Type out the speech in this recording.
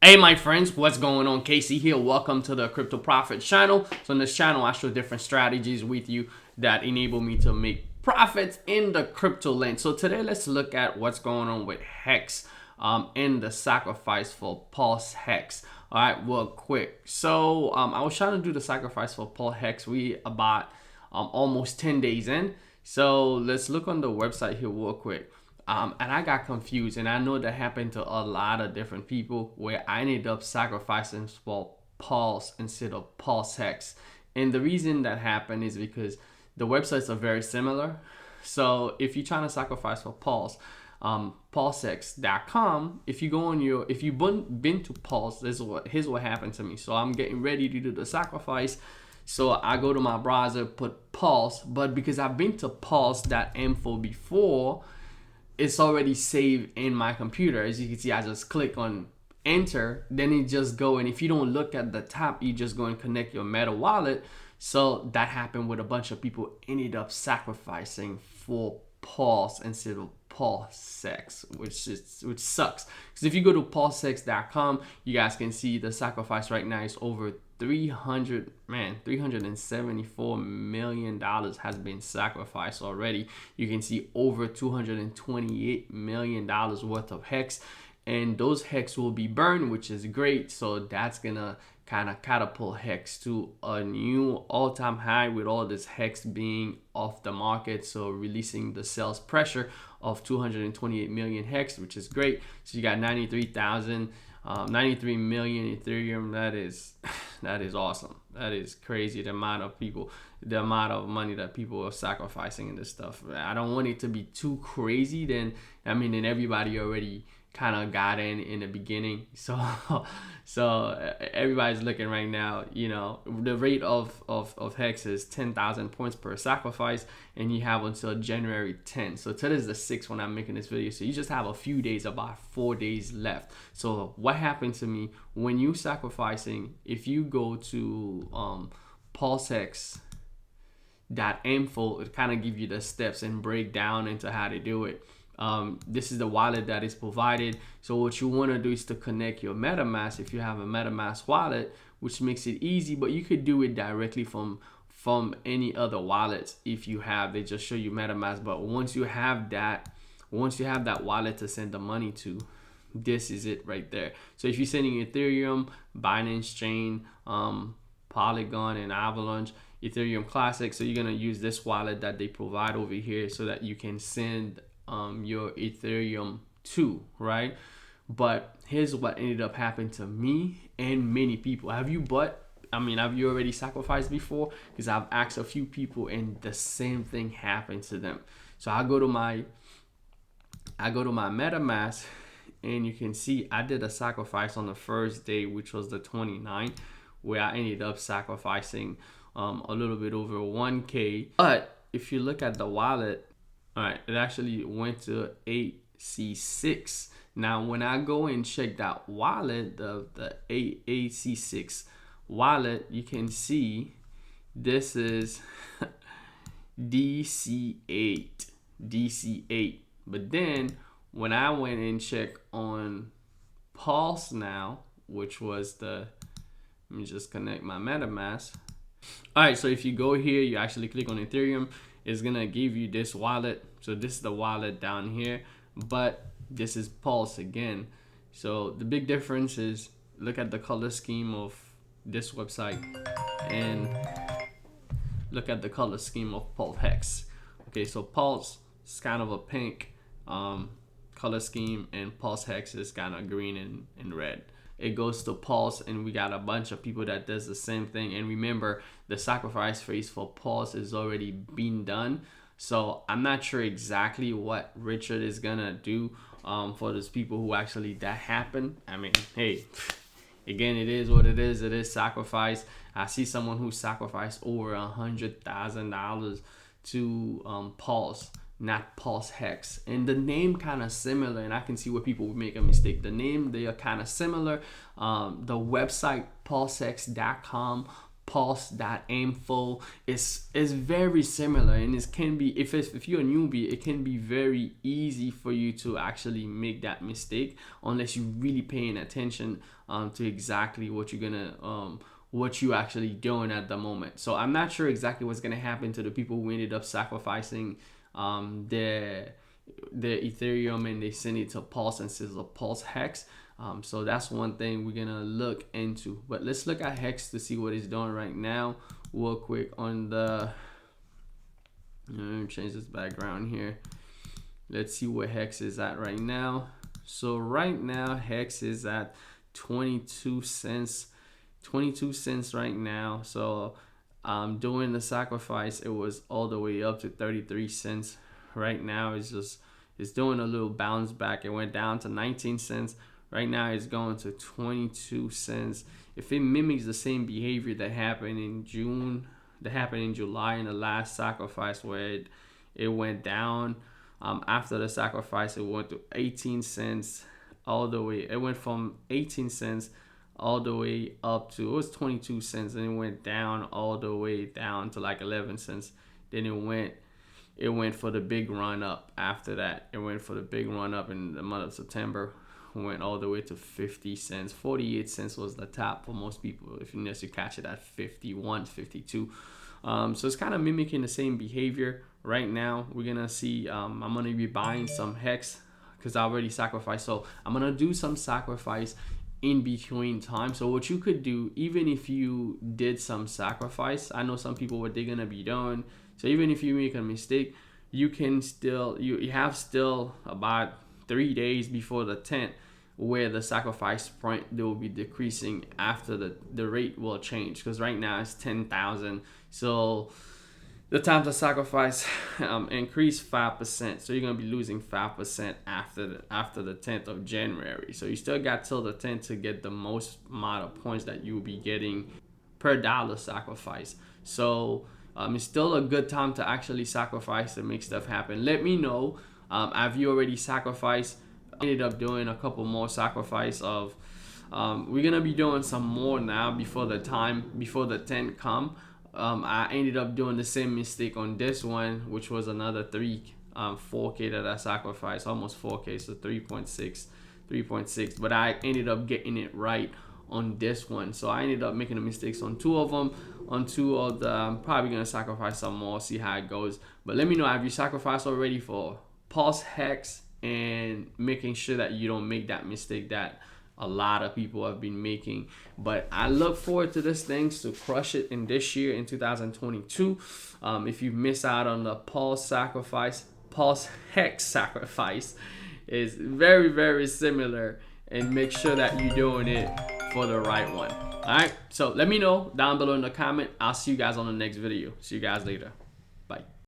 Hey my friends, what's going on? Casey here. Welcome to the Crypto Profit channel. So in this channel, I show different strategies with you that enable me to make profits in the crypto lane. So today, let's look at what's going on with Hex in the sacrifice for PULSEX. All right, real quick. So I was trying to do the sacrifice for PULSEX. We about almost 10 days in. So let's look on the website here real quick. And I got confused, and I know that happened to a lot of different people where I ended up sacrificing for Pulse instead of PULSEX. And the reason that happened is because the websites are very similar. So if you're trying to sacrifice for Pulse, PULSEX.com, if you've been to Pulse, here's what happened to me. So I'm getting ready to do the sacrifice. So I go to my browser, put Pulse, but because I've been to Pulse.info before, it's already saved in my computer. As you can see, I just click on enter, then it just go, and if you don't look at the top, you just go and connect your Meta wallet. So that happened with a bunch of people ended up sacrificing for Pulse instead of PULSEX, which sucks. Because if you go to PULSEX.com, you guys can see the sacrifice right now is over $374 million has been sacrificed already. You can see over $228 million worth of Hex, and those Hex will be burned, which is great. So that's gonna kind of catapult Hex to a new all-time high with all this Hex being off the market, so releasing the sales pressure of 228 million Hex, which is great. So you got 93 million Ethereum. That is awesome. That is crazy, the amount of money that people are sacrificing in this stuff. I don't want it to be too crazy, then everybody already kind of got in the beginning. So everybody's looking right now, the rate of Hex is 10,000 points per sacrifice, and you have until January 10th. So today's the 6th when I'm making this video. So you just have a few days, about 4 days left. So what happened to me when you sacrificing, if you go to PULSEX.info, it kind of give you the steps and break down into how to do it. This is the wallet that is provided. So what you want to do is to connect your MetaMask if you have a MetaMask wallet, which makes it easy, but you could do it directly from any other wallets. If you have, they just show you MetaMask. But once you have that wallet to send the money to, this is it right there. So if you're sending Ethereum, Binance Chain, Polygon, and Avalanche, Ethereum Classic, so you're gonna use this wallet that they provide over here so that you can send your Ethereum to, right? But here's what ended up happening to me and many people. Have you already sacrificed before? Because I've asked a few people and the same thing happened to them. So I go to my MetaMask, and you can see I did a sacrifice on the first day, which was the 29th, where I ended up sacrificing a little bit over 1K. But if you look at the wallet, all right, it actually went to 8C6. Now, when I go and check that wallet, the 8C6 wallet, you can see this is DC8. But then when I went and checked on Pulse now, which was let me just connect my MetaMask. All right, so if you go here, you actually click on Ethereum, it's gonna give you this wallet. So this is the wallet down here, but this is Pulse again. So the big difference is, look at the color scheme of this website and look at the color scheme of PULSEX. Okay, so Pulse is kind of a pink color scheme, and PULSEX is kind of green and red. It goes to Pulse, and we got a bunch of people that does the same thing. And remember, the sacrifice phase for Pulse is already been done. So I'm not sure exactly what Richard is gonna do for those people who actually that happened. Hey, again, it is what it is. It is sacrifice. I see someone who sacrificed over $100,000 to Pulse, not PULSEX, and the name kind of similar, and I can see where people would make a mistake. The name, they are kind of similar. The website PULSEX.com, pulse.info. It's very similar, and it can be, if you're a newbie, it can be very easy for you to actually make that mistake unless you're really paying attention to exactly what you're gonna what you actually doing at the moment. So I'm not sure exactly what's gonna happen to the people who ended up sacrificing their Ethereum and they send it to Pulse instead of Pulse Hex. So that's one thing we're gonna look into. But let's look at Hex to see what it's doing right now real quick on the change this background here. Let's see where Hex is at right now. So right now Hex is at 22 cents right now. So during the sacrifice it was all the way up to 33 cents. Right now it's doing a little bounce back. It went down to 19 cents. Right now it's going to 22 cents. If it mimics the same behavior that happened in June, that happened in July in the last sacrifice, where it went down after the sacrifice, it went to 18 cents all the way. It went from 18 cents all the way up to, it was 22 cents, and it went down all the way down to like 11 cents. Then it went for the big run up after that. It went for the big run up in the month of September. Went all the way to 50 cents. 48 cents was the top for most people, unless you catch it at 51, 52. So it's kind of mimicking the same behavior. Right now, we're going to see, I'm going to be buying some Hex because I already sacrificed. So I'm going to do some sacrifice in between time. So what you could do, even if you did some sacrifice, I know some people what they're going to be doing. So even if you make a mistake, you can still, you have still about 3 days before the 10th where the sacrifice point, they will be decreasing after the rate will change, because right now it's 10,000. So the time to sacrifice increase 5%. So you're gonna be losing 5% after the 10th of January. So you still got till the 10th to get the most amount of points that you will be getting per dollar sacrifice. So it's still a good time to actually sacrifice and make stuff happen. Let me know. Have you already sacrificed? I ended up doing a couple more sacrifice of we're gonna be doing some more now before the 10 come. I ended up doing the same mistake on this one, which was another 4K that I sacrificed, almost 4K, so 3.6, but I ended up getting it right on this one. So I ended up making the mistakes on two of them. On two of the, I'm probably gonna sacrifice some more, see how it goes. But let me know, have you sacrificed already for Pulse Hex, and making sure that you don't make that mistake that a lot of people have been making. But I look forward to this thing to crush it in this year, in 2022. If you miss out on the Pulse Hex sacrifice is very, very similar, and make sure that you're doing it for the right one. All right, so let me know down below in the comment. I'll see you guys on the next video. See you guys later. Bye.